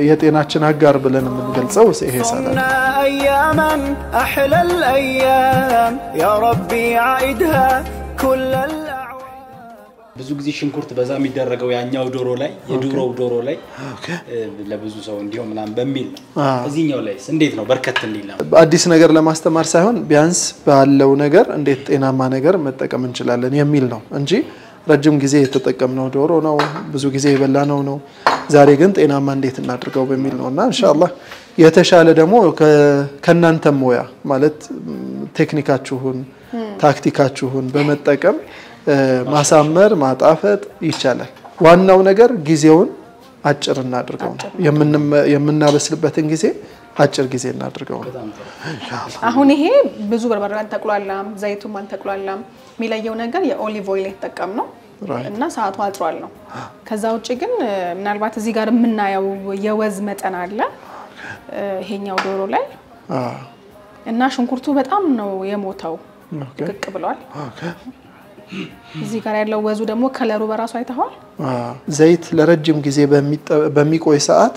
የጤናችን አጋር ብለን የምንገልጸው ይሄ ሰላት أياما أحلى الأيام يا ربي عيدها كل ብዙ ጊዜ ሽንኩርት በዛ የሚደረገው ያኛው ዶሮ ላይ የዶሮው ዶሮ ላይ ለብዙ ሰው እንዲሆን ምናምን በሚል እዚህኛው ላይ እንዴት ነው በርከት እንዲል ነው አዲስ ነገር ለማስተማር ሳይሆን ቢያንስ ባለው ነገር እንዴት ጤናማ ነገር መጠቀም እንችላለን የሚል ነው እንጂ ረጅም ጊዜ የተጠቀምነው ዶሮ ነው ብዙ ጊዜ የበላነው ነው ዛሬ ግን ጤናማ እንዴት እናድርገው በሚል ነውና ኢንሻአላህ የተሻለ ደግሞ ከናንተ ሞያ ማለት ቴክኒካችሁን ታክቲካችሁን በመጠቀም ማሳመር ማጣፈጥ ይቻላል ዋናው ነገር ጊዜውን አጭር እናድርገው የምናበስልበትን ጊዜ አጭር ጊዜ እናድርገው አሁን ይሄ ብዙ በርበሬ አንተቅሏላም ዘይቱም አንተቅሏላም ሚለየው ነገር የኦሊቭ ኦይል የተጠቀም ነው እና ሰዓቱ አጥሯል ነው ከዛ ውጪ ግን ምናልባት እዚህ ጋር የምናየው የወዝ መጠን አለ ይሄኛው ዶሮ ላይ እና ሽንኩርቱ በጣም ነው የሞተው ቅቅ ብሏል እዚህ ጋር ያለው ወዙ ደግሞ ከለሩ በራሱ አይተዋል ዘይት ለረጅም ጊዜ በሚቆይ ሰዓት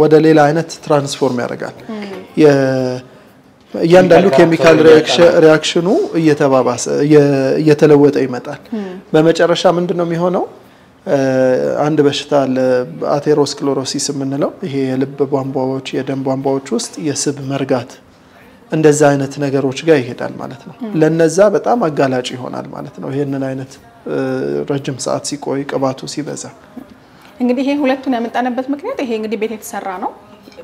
ወደ ሌላ አይነት ትራንስፎርም ያደርጋል ያንዳንዱ ኬሚካል ሪአክሽኑ እየተባባሰ እየተለወጠ ይመጣል በመጨረሻ ምንድነው የሚሆነው አንድ በሽታ አቴሮስክለሮሲስ የምንለው ይሄ የልብ ቧንቧዎች የደም ቧንቧዎች ውስጥ የስብ መርጋት እንደዛ አይነት ነገሮች ጋር ይሄዳል ማለት ነው ለነዛ በጣም አጋላጭ ይሆናል ማለት ነው ይሄንን አይነት ረጅም ሰዓት ሲቆይ ቅባቱ ሲበዛ እንግዲህ ይሄ ሁለቱን ያመጣነበት ምክንያት ይሄ እንግዲህ ቤት የተሰራ ነው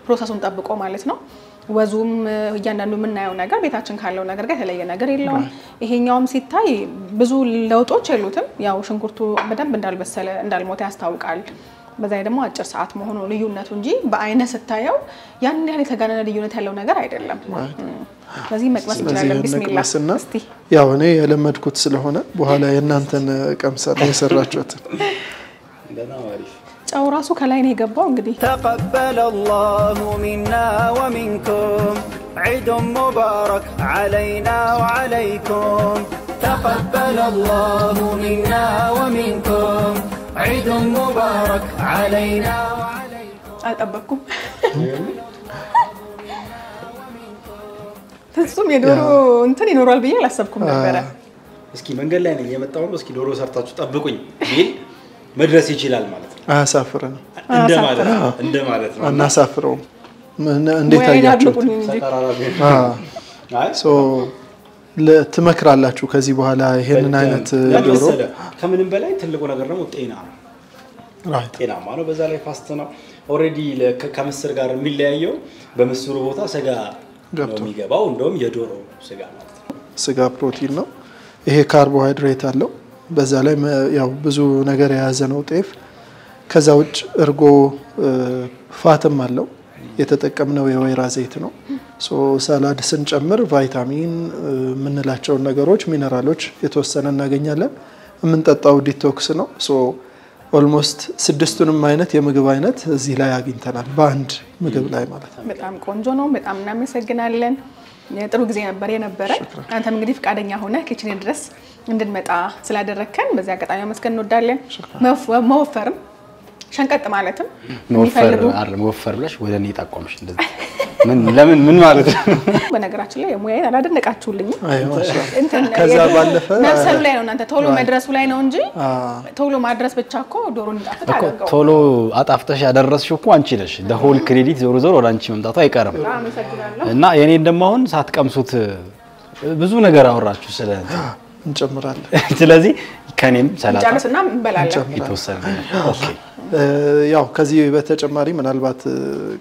ፕሮሰሱን ጠብቆ ማለት ነው ወዙም እያንዳንዱ የምናየው ነገር ቤታችን ካለው ነገር ጋር የተለየ ነገር የለውም ይሄኛውም ሲታይ ብዙ ለውጦች የሉትም ያው ሽንኩርቱ በደንብ እንዳልበሰለ እንዳልሞተ ያስታውቃል በዛ ደግሞ አጭር ሰዓት መሆኑ ልዩነቱ እንጂ በአይነ ስታየው ያን ያህል የተጋነነ ልዩነት ያለው ነገር አይደለም ስለዚህ መቅመስ ይችላል ቢስሚላህ እስቲ ያው እኔ የለመድኩት ስለሆነ በኋላ የናንተን ቀምሰር የሰራችሁት በጣም አሪፍ ጫው ራሱ ከላይ ነው የገባው እንግዲህ تقبل الله منا ومنكم عيد مبارك علينا وعليكم تقبل الله منا ومنكم عيد مبارك علينا وعليكم አልጠበኩም ፍጹም የዶሮ እንትን ይኖራል ብዬ አላሰብኩም ነበር እስኪ መንገድ ላይ ነኝ የመጣው ነው እስኪ ዶሮ ሰርታችሁ ጠብቁኝ ቢል መድረስ ይችላል ማለት ነው አሳፍረን እንደማለት ነው እናሳፍረው እንዴት አያችሁ ለትመክራላችሁ ከዚህ በኋላ ይሄንን አይነት ዶሮ ከምንም በላይ ትልቁ ነገር ደግሞ ጤና ነው ጤናማ ነው በዛ ላይ ፋስት ነው ኦሬዲ ከምስር ጋር የሚለያየው በምስሩ ቦታ ስጋ ነው የሚገባው እንደውም የዶሮ ስጋ ማለት ነው ስጋ ፕሮቲን ነው ይሄ ካርቦሃይድሬት አለው በዛ ላይ ያው ብዙ ነገር የያዘ ነው ጤፍ ከዛ ውጭ እርጎ ፋትም አለው የተጠቀምነው የወይራ ዘይት ነው ሳላድ ስንጨምር ቫይታሚን ምንላቸው ነገሮች ሚነራሎች የተወሰነ እናገኛለን የምንጠጣው ዲቶክስ ነው ኦልሞስት 6ቱንም አይነት የምግብ አይነት እዚህ ላይ አግኝተናል በአንድ ምግብ ላይ ማለት ነው በጣም ቆንጆ ነው በጣም እናመሰግናለን ጥሩ ጊዜ ነበር የነበረ አንተም እንግዲህ ፍቃደኛ ሆነ ኪችኔ ድረስ እንድንመጣ ስላደረከን በዚያ አጋጣሚ መስገን እንወዳለን መወፈርም ሸንቀጥ ማለትም መወፈር ብለሽ ወደኔ ታቆምሽ እንደዚህ ምን ማለት ነው በነገራችን ላይ የሙያዬን አላደነቃችሁልኝ ከዛ ባለፈ መብሰሉ ላይ ነው እናንተ ቶሎ መድረሱ ላይ ነው እንጂ ቶሎ ማድረስ ብቻ እኮ ዶሮን እንጣፍጥ አደረገው ቶሎ አጣፍተሽ ያደረስሽው እኮ አንቺ ነሽ the whole credit ዞሮ ወደ አንቺ መምጣቱ አይቀርም እና የኔ እንደማውን ሳትቀምሱት ብዙ ነገር አወራችሁ ስለ እንጨምራለን ስለዚህ ከኔም ሰላጣ ጨርስና እንበላለን ይተወሰነ ኦኬ ያው ከዚህ በተጨማሪ ምናልባት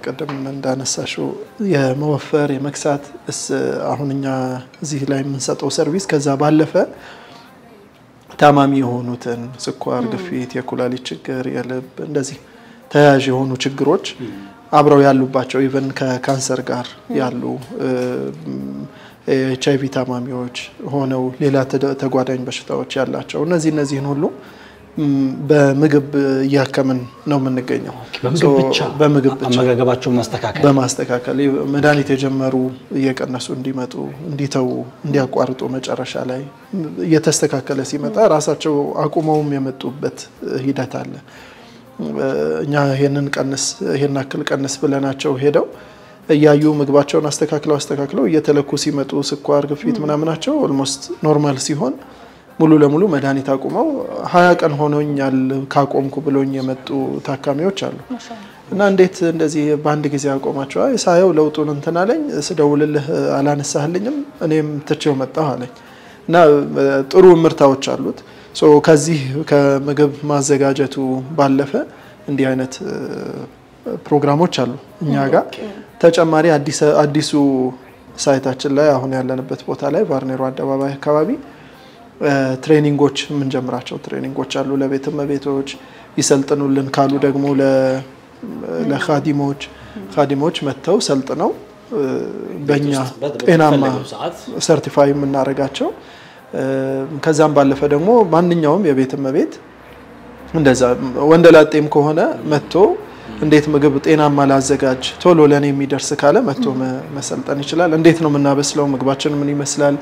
ቀደም እንዳነሳሽው የመወፈር የመክሳት አሁንኛ እዚህ ላይ የምንሰጠው ሰርቪስ ከዛ ባለፈ ታማሚ የሆኑትን ስኳር ግፊት የኩላሊት ችግር የልብ እንደዚህ ተያያዥ የሆኑ ችግሮች አብረው ያሉባቸው ኢቭን ከካንሰር ጋር ያሉ ኤችአይቪ ታማሚዎች ሆነው ሌላ ተጓዳኝ በሽታዎች ያላቸው እነዚህን ሁሉ በምግብ ያከምን ነው የምንገኘው በምግብ ብቻ አመጋገባቸው በማስተካከል መድኃኒት የጀመሩ እየቀነሱ እንዲመጡ እንዲተው እንዲያቋርጡ መጨረሻ ላይ እየተስተካከለ ሲመጣ ራሳቸው አቁመውም የመጡበት ሂደት አለ እኛ ይሄንን ቀንስ ይሄን አክል ቀንስ ብለናቸው ሄደው ያዩ ምግባቸውን አስተካክለው እየተለኩ ሲመጡ ስኳር ግፊት ምናምናቸው ኦልሞስት ኖርማል ሲሆን ሙሉ ለሙሉ መድኃኒት አቁመው 20 ቀን ሆኖኛል ካቆምኩ ብሎኝ የመጡ ታካሚዎች አሉ እና እንዴት እንደዚህ በአንድ ጊዜ አቆማቸው ሳይው ለውጡን እንተናለኝ ስደውልልህ አላነሳህልኝም እኔም ተጨው መጣሁ አለኝ እና ጥሩ ምርታዎች አሉት ሶ ከዚህ ከምግብ ማዘጋጀቱ ባለፈ እንዲህ አይነት ፕሮግራሞች አሉ እኛ ጋር ተጨማሪ አዲሱ ሳይታችን ላይ አሁን ያለንበት ቦታ ላይ ቫርኔሮ አደባባይ አካባቢ ትሬኒንጎች ምን ጀምራቸው ትሬኒንጎች አሉ ለቤተሰቦች ይሰልጥኑልን ካሉ ደግሞ ለኻዲሞች መተው ሰልጥነው በእኛ ጤናማ ሰርቲፋይ የምናረጋቸው ከዛም ባለፈ ደግሞ ማንኛውም የቤተሰብ እንደዛ ወንደላጤም ከሆነ መጥቶ እንዴት ምግብ ጤናማ ላዘጋጅ ቶሎ ለኔ የሚደርስ ካለ መጥቶ መሰልጠን ይችላል እንዴት ነው ምናበስለው ምግባችን ምን ይመስላል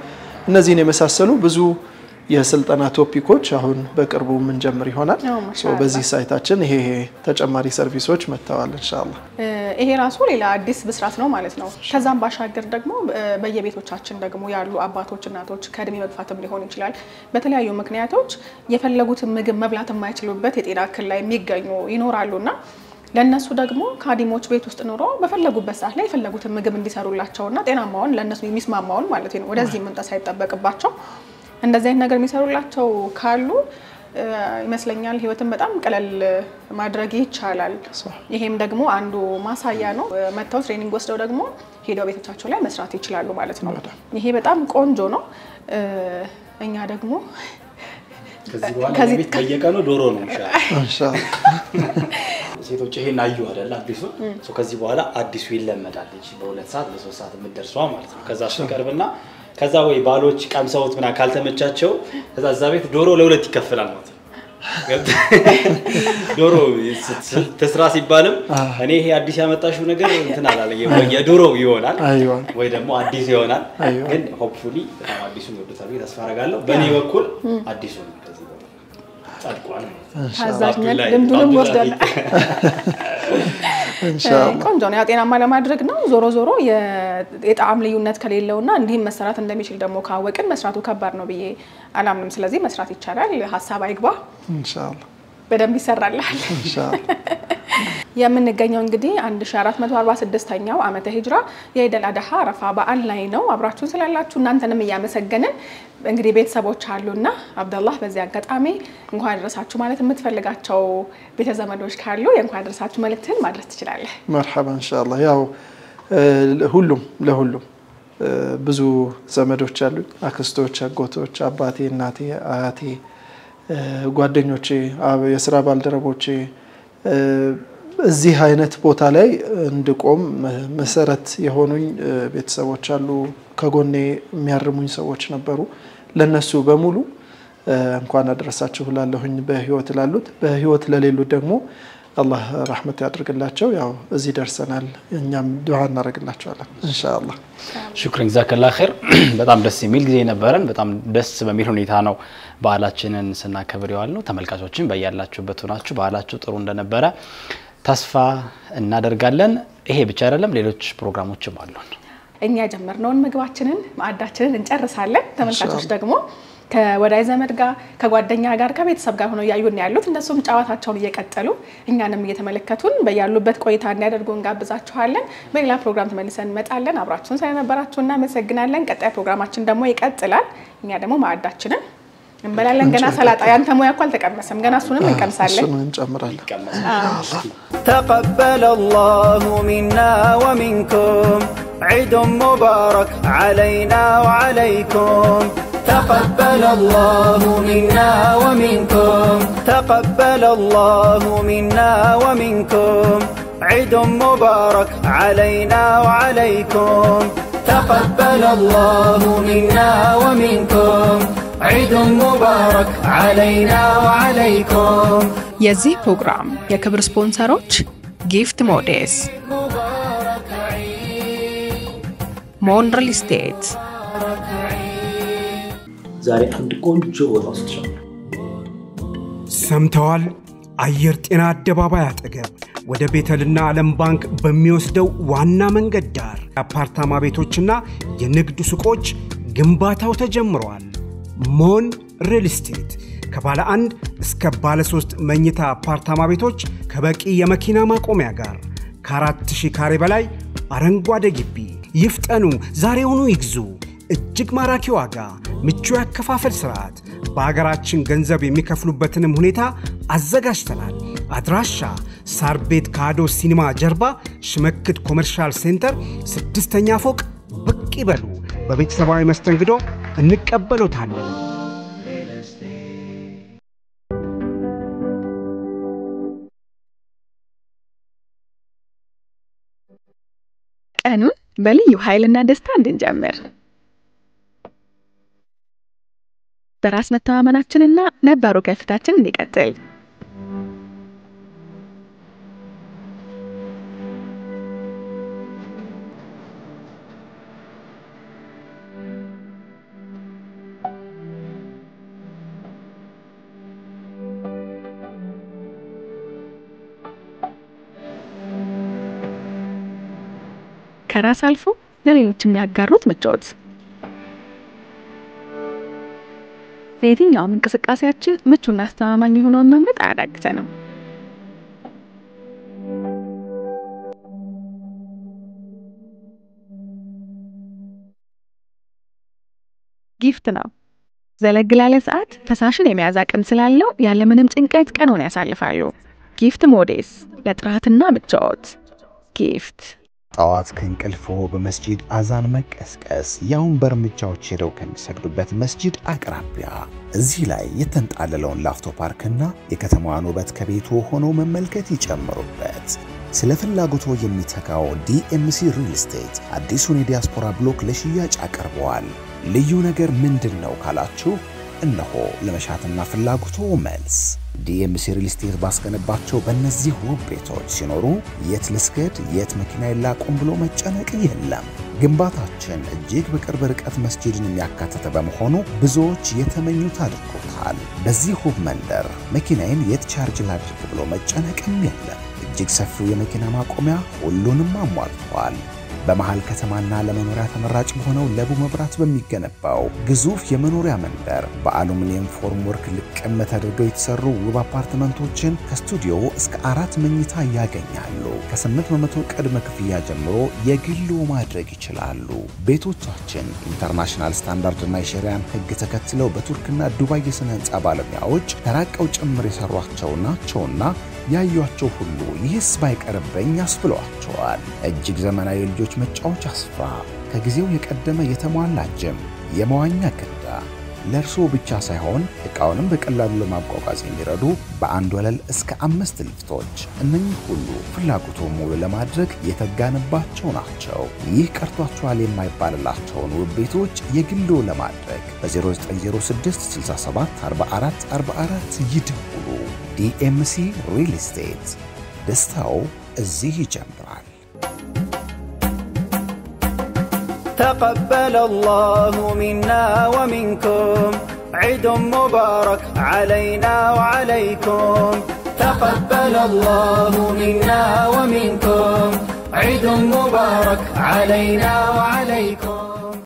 እነዚህን የመሳሰሉ ብዙ የስልጠና ቶፒኮች አሁን በቅርቡ ምን ጀምር ይሆናል ሶ በዚህ ሳይታችን ይሄ ተጨማሪ ሰርቪሶች መተዋል ኢንሻአላህ ይሄ ራሱ ሌላ አዲስ ብስራት ነው ማለት ነው ከዛም ባሻገር ደግሞ በየቤቶቻችን ደግሞ ያሉ አባቶች እናቶች ከእድሜ መግፋትም ሊሆን ይችላል በተለያዩ ምክንያቶች የፈለጉትን ምግብ መብላት የማይችሉበት የጤና እክል ላይ የሚገኙ ይኖራሉና ለነሱ ደግሞ ካዲሞች ቤት ውስጥ ኖሮ በፈለጉበት ሰዓት ላይ የፈለጉትን ምግብ እንዲሰሩላቸውና ጤናማውን ለነሱ የሚስማማውን ማለት ነው ወደዚህ መምጣት ሳይጠበቅባቸው እንደዚህ አይነት ነገር የሚሰሩላቸው ካሉ ይመስለኛል ህይወትን በጣም ቀለል ማድረግ ይቻላል ይሄም ደግሞ አንዱ ማሳያ ነው መተው ትሬኒንግ ወስደው ደግሞ ሄደው ቤቶቻቸው ላይ መስራት ይችላሉ ማለት ነው ይሄ በጣም ቆንጆ ነው እኛ ደግሞ ከዚህ በየቀኑ ዶሮ ነው ኢንሻአላህ ሴቶች ይሄን አዩ አይደል አዲሱ ከዚህ በኋላ አዲሱ ይለመዳል በ2 ሰዓት በ3 ሰዓት የምትደርሰው ማለት ነው ከዛ ሲቀርብና ከዛ ወይ ባሎች ቀምሰውት ምና ካልተመቻቸው ከዛ ቤት ዶሮ ለሁለት ይከፈላል ማለት ነው ዶሮ ተስራ ሲባልም እኔ ይሄ አዲስ ያመጣሽው ነገር እንትን አላለ የዶሮ ይሆናል ወይ ደግሞ አዲስ ይሆናል ግን ሆፕፉሊ በጣም አዲሱን ወደታው ተስፋ አደርጋለሁ በእኔ በኩል አዲሱ ነው ከዚህ በኋላ ጻድቋን ታዛዥነት ልምዱንም ወስደል ኢንሻአላህ ቆንጆ ነው ጤናማ ለማድረግ ነው ዞሮ የጣዕም ልዩነት ከሌለውና እንዲህ መሰራት እንደሚችል ደግሞ ካወቅን መስራቱ ከባድ ነው ብዬ አላምንም ስለዚህ መስራት ይቻላል ሐሳብ አይግባ ኢንሻአላህ በደንብ ይሰራልሃል ኢንሻአላህ የምንገኘው እንግዲህ 1446ኛው ዓመተ ሂጅራ የኢድ አል-አድሃ አረፋ በዓል ላይ ነው አብራችሁን ስላላችሁ እናንተንም ያመሰገንን እንግዲህ ቤተሰቦች አሉና አብደላህ በዚህ አጋጣሚ እንኳን አደረሳችሁ ማለት የምትፈልጋቸው ቤተዘመዶች ካሉ የእንኳን አደረሳችሁ መልእክትን ማድረስ ትችላለህ مرحبا ان شاء الله ያው ለሁሉም ብዙ ዘመዶች አሉ አክስቶች አጎቶች አባቴ እናቴ አያቴ ጓደኞቼ የሥራ ባልደረቦቼ እዚህ አይነት ቦታ ላይ እንድቆም መሰረት የሆኑኝ ቤተሰቦች አሉ ከጎኔ የሚያርሙኝ ሰዎች ነበሩ ለነሱ በሙሉ እንኳን አደረሳችሁ ላለሁኝ በህይወት ላሉት በህይወት ለሌሉት ደግሞ አላህ ረህመት ያድርግላቸው ያው እዚህ ደርሰናል እኛም ዱዓ እናደርግላቸዋለን ኢንሻአላህ ሹክራን ጀዛከላህ ኸይር በጣም ደስ የሚል ጊዜ ነበረን በጣም ደስ በሚል ሁኔታ ነው በዓላችንን ስናከብር ያለው ተመልካቾችን በያላችሁበት ሆናችሁ በዓላችሁ ጥሩ እንደነበረ ተስፋ እናደርጋለን ይሄ ብቻ አይደለም ሌሎች ፕሮግራሞችም አሉን እኛ ጀመርነውን ምግባችንን ማዕዳችንን እንጨርሳለን ተመልካቾች ደግሞ ከወዳጅ ዘመድ ጋር ከጓደኛ ጋር ከቤተሰብ ጋር ሆነው ያዩን ያሉት እንደሱም ጫዋታቸውን እየቀጠሉ እኛንም እየተመለከቱን በያሉበት ቆይታ እንዲያደርጉ እንጋብዛችኋለን በሌላ ፕሮግራም ተመልሰን እንመጣለን አብራችሁን ስለነበራችሁና መሰግናለን ቀጣይ ፕሮግራማችን ደግሞ ይቀጥላል እኛ ደግሞ ማዕዳችንን እንበላለን ገና ሰላጣ ያንተ ሙያ እኮ አልተቀመሰም ገና እሱንም እንቀምሳለን እሱን እንጨምራለን تقبل الله منا ومنكم عيد مبارك علينا وعليكم تقبل الله منا ومنكم تقبل الله منا ومنكم عيد مبارك علينا وعليكم تقبل الله منا ومنكم عيد مبارك علينا وعليكم የዚህ ፕሮግራም የክብር ስፖንሰሮች ጊፍት ሞዴስ ሞንድሪል ስቴት ዛሬ አንድ ቆንጆ ቦታ ወስደሻል ሰምተዋል አየር ጤና አደባባይ አጠገብ ወደ ቤተልና ዓለም ባንክ በሚወስደው ዋና መንገድ ዳር አፓርታማ ቤቶችና የንግድ ሱቆች ግንባታው ተጀምሯል። ሞን ሪል ስቴት ከባለ 1 እስከ ባለ 3 መኝታ አፓርታማ ቤቶች ከበቂ የመኪና ማቆሚያ ጋር ከ4000 ካሬ በላይ አረንጓዴ ግቢ ይፍጠኑ፣ ዛሬውኑ ይግዙ። እጅግ ማራኪ ዋጋ፣ ምቹ ያከፋፈል ስርዓት፣ በአገራችን ገንዘብ የሚከፍሉበትንም ሁኔታ አዘጋጅተናል። አድራሻ ሳር ቤት ካዶ ሲኒማ ጀርባ ሽመክት ኮመርሻል ሴንተር 6ኛ ፎቅ ብቅ ይበሉ። በቤተሰባዊ መስተንግዶ እንቀበሎታለን። ቀኑን በልዩ ኃይልና ደስታ እንድንጀምር በራስ መተማመናችንና ነባሩ ከፍታችን እንዲቀጥል ከራስ አልፎ ለሌሎች የሚያጋሩት ምቾት ለየትኛውም እንቅስቃሴያችን ምቹና አስተማማኝ የሆነውን መምረጥ አያዳግተንም። ጊፍት ነው። ዘለግ ላለ ሰዓት ፈሳሽን የሚያዝ አቅም ስላለው ያለምንም ጭንቀት ቀኑን ያሳልፋሉ። ጊፍት ሞዴስ ለጥራትና ምቾት። ጊፍት ጠዋት ከእንቅልፎ በመስጂድ አዛን መቀስቀስ ያውን በእርምጃዎች ሄደው ከሚሰግዱበት መስጂድ አቅራቢያ እዚህ ላይ የተንጣለለውን ላፍቶ ፓርክና የከተማዋን ውበት ከቤቱ ሆነው መመልከት ይጨምሩበት። ስለ ፍላጎቶ የሚተካው ዲኤምሲ ሪል ስቴት አዲሱን የዲያስፖራ ብሎክ ለሽያጭ አቀርበዋል። ልዩ ነገር ምንድነው ካላችሁ እነሆ ለመሻትና ፍላጎቶ መልስ። ዲኤምሲ ሪል ስቴት ባስገነባቸው በእነዚህ ውብ ቤቶች ሲኖሩ የት ልስገድ የት መኪና ይላቁም ብሎ መጨነቅ የለም። ግንባታችን እጅግ በቅርብ ርቀት መስጂድን የሚያካትተ በመሆኑ ብዙዎች የተመኙት አድርጎታል። በዚህ ውብ መንደር መኪናዬን የት ቻርጅ ላድርግ ብሎ መጨነቅም የለም። እጅግ ሰፊው የመኪና ማቆሚያ ሁሉንም አሟልቷል። በመሃል ከተማና ለመኖሪያ ተመራጭ ሆነው ለቡ መብራት በሚገነባው ግዙፍ የመኖሪያ መንደር በአሉሚኒየም ፎርም ወርክ ልቅም ተደርገው የተሰሩ ውብ አፓርትመንቶችን ከስቱዲዮ እስከ 4 መኝታ ያገኛሉ። ከ8% ቅድመ ክፍያ ጀምሮ የግሉ ማድረግ ይችላሉ። ቤቶቻችን ኢንተርናሽናል ስታንዳርድና የሸሪዓን ሕግ ተከትለው በቱርክና ዱባይ የስነ ህንጻ ባለሙያዎች ተራቀው ጭምር የሰሯቸው ናቸውና ያዩአቸው ሁሉ ይህስ ባይቀርበኝ ያስብሏቸዋል። እጅግ ዘመናዊ ልጆች መጫወቻ ስፍራ፣ ከጊዜው የቀደመ የተሟላ ጅም፣ የመዋኛ ገንዳ፣ ለርሶ ብቻ ሳይሆን እቃውንም በቀላሉ ለማጓጓዝ የሚረዱ በአንድ ወለል እስከ 5 ሊፍቶች፣ እነኚህ ሁሉ ፍላጎቶ ሙሉ ለማድረግ የተጋነባቸው ናቸው። ይህ ቀርቷቸዋል የማይባልላቸውን ውብ ቤቶች የግሎ ለማድረግ በ0906 67 44 44 ይደውሉ። ዲኤምሲ ሪል ስቴት ደስታው እዚህ ይጀምራል። تقبل الله منا ومنكم عيد مبارك علينا وعليكم تقبل الله منا ومنكم عيد مبارك علينا وعليكم